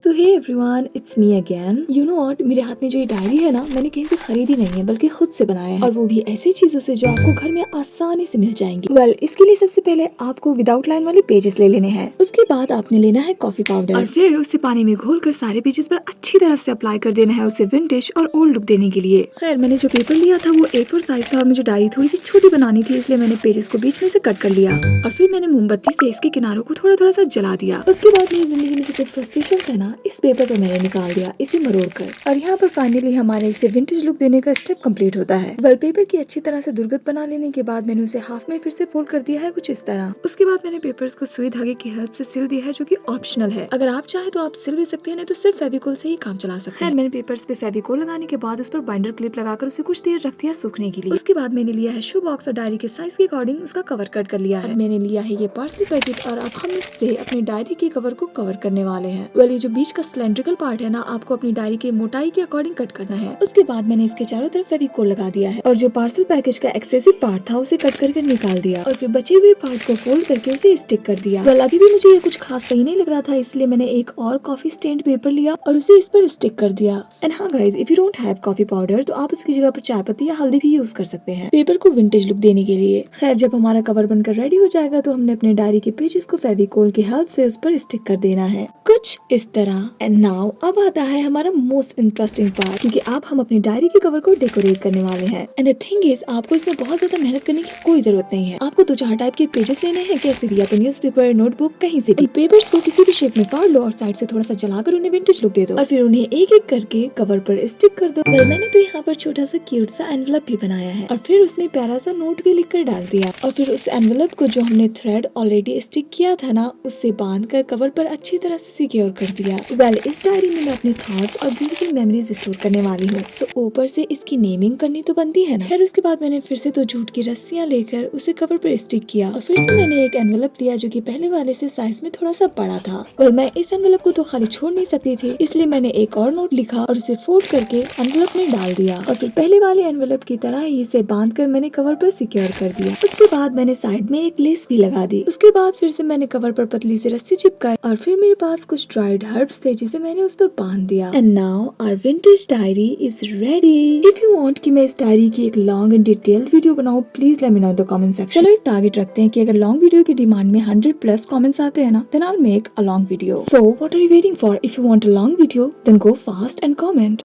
तो hey everyone, it's me again. You know what, मेरे हाथ में जो ये डायरी है ना, मैंने कहीं से खरीदी नहीं है बल्कि खुद से बनाया है, और वो भी ऐसी चीजों से जो आपको घर में आसानी से मिल जाएंगी। इसके लिए सबसे पहले आपको विदाउट लाइन वाले पेजेस ले लेने हैं। उसके बाद आपने लेना है कॉफी पाउडर और फिर उसे पानी में घोलकर सारे पेजेस पर अच्छी तरह से अप्लाई कर देना है, उसे विंटेज और ओल्ड लुक देने के लिए। खैर, मैंने जो पेपर लिया था वो A4 साइज था और मुझे डायरी थोड़ी सी छोटी बनानी थी, इसलिए मैंने पेजेस को बीच में से कट कर लिया और फिर मैंने मोमबत्ती से इसके किनारों को थोड़ा थोड़ा सा जला दिया। उसके बाद मेरी जिंदगी में जो फ्रस्ट्रेशन है ना, इस पेपर पर मैंने निकाल दिया, इसे मरोड़ कर। और यहाँ पर फाइनली हमारे इसे विंटेज लुक देने का स्टेप कंप्लीट होता है। पेपर की अच्छी तरह से दुर्गत बना लेने के बाद मैंने उसे हाफ में फिर से फोल्ड कर दिया है कुछ इस तरह। उसके बाद मैंने पेपर्स को सुई धागे की हेल्प से सिल दिया है, जो कि ऑप्शनल है। अगर आप चाहे तो आप सिल भी सकते हैं, नहीं तो सिर्फ फेविकोल से ही काम चला सकते हैं। मैंने पेपर्स पे फेविकोल लगाने के बाद उस पर बाइंडर क्लिप लगाकर उसे कुछ देर रख दिया सूखने के लिए। उसके बाद मैंने लिया है शू बॉक्स और डायरी के साइज के अकॉर्डिंग उसका कवर कट कर लिया है। मैंने लिया है ये पार्सल पैकेट और अब हम इससे अपनी डायरी के कवर को कवर करने वाले हैं। ये जो बीच का सिलेंड्रिकल पार्ट है ना, आपको अपनी डायरी के मोटाई के अकॉर्डिंग कट करना है। उसके बाद मैंने इसके चारों तरफ फेविकोल लगा दिया है और जो पार्सल पैकेज का एक्सेसिव पार्ट था उसे कट करके निकाल दिया और फिर बचे हुए पार्ट को फोल्ड करके उसे स्टिक कर दिया। अभी भी मुझे ये कुछ खास सही नहीं लग रहा था, इसलिए मैंने एक और कॉफी स्टेन्ड पेपर लिया और उसे इस पर स्टिक कर दिया। एंड हाँ guys, if you don't have coffee powder तो आप उसकी जगह पर चाय पत्ती या हल्दी भी यूज कर सकते हैं पेपर को विंटेज लुक देने के लिए। खैर, जब हमारा कवर बनकर रेडी हो जाएगा तो हमने अपने डायरी के पेजेस को फेविकोल की हेल्प से उस पर स्टिक कर देना है कुछ इस तरह। एंड नाउ अब आता है हमारा मोस्ट इंटरेस्टिंग पार्ट, क्योंकि अब हम अपनी डायरी के कवर को डेकोरेट करने वाले हैं। एंड द थिंग इज, आपको इसमें बहुत ज्यादा मेहनत करने की कोई जरूरत नहीं है। आपको 2-4 टाइप के पेजेस लेने हैं, कैसे भी, या तो न्यूज़पेपर, नोटबुक, कहीं से भी। पेपर्स को किसी भी शेप में फाड़ लो और साइड से थोड़ा सा जलाकर उन्हें विंटेज लुक दे दो और फिर उन्हें एक एक करके कवर पर स्टिक कर दो। मैंने तो यहाँ पर छोटा सा क्यूट सा एनवलप भी बनाया है और फिर उसमें प्यारा सा नोट भी लिख कर डाल दिया और फिर उस एनवलप को जो हमने थ्रेड ऑलरेडी स्टिक किया था ना, उससे बांध कर कवर पर अच्छी तरह से सिक्योर कर दिया। इस डायरी में मैं अपने थॉट्स और ब्यूटीफुल मेमोरीज स्टोर करने वाली हूँ, तो ऊपर से इसकी नेमिंग करनी तो बनती है ना। खैर, उसके बाद मैंने फिर से 2 जूट की रस्सियां लेकर उसे कवर पर स्टिक किया और फिर से मैंने एक एनवलप लिया जो कि पहले वाले से साइज में थोड़ा सा बड़ा था। मैं इस एनवलप को तो खाली छोड़ नहीं सकती थी, इसलिए मैंने एक और नोट लिखा और उसे फोल्ड करके एनवलप में डाल दिया और फिर पहले वाले एनवलप की तरह ही इसे बांध कर मैंने कवर पर सिक्योर कर दिया। उसके बाद मैंने साइड में एक लेस भी लगा दी। उसके बाद फिर से मैंने कवर पर पतली सी रस्सी चिपकाई और फिर मेरे पास कुछ ड्राइड हर्ब्स थे जिसे मैंने उस पर बांध दिया। And now our vintage diary is ready. If you want कि मैं इस डायरी की एक लॉन्ग एंड डिटेल्ड वीडियो बनाऊं, please let me know in the comment section. चलो एक टारगेट रखते हैं कि अगर लॉन्ग वीडियो की डिमांड में 100+ कमेंट्स आते हैं ना, then I will make a long video. So what are you waiting for? If you want a long video, then go fast and comment.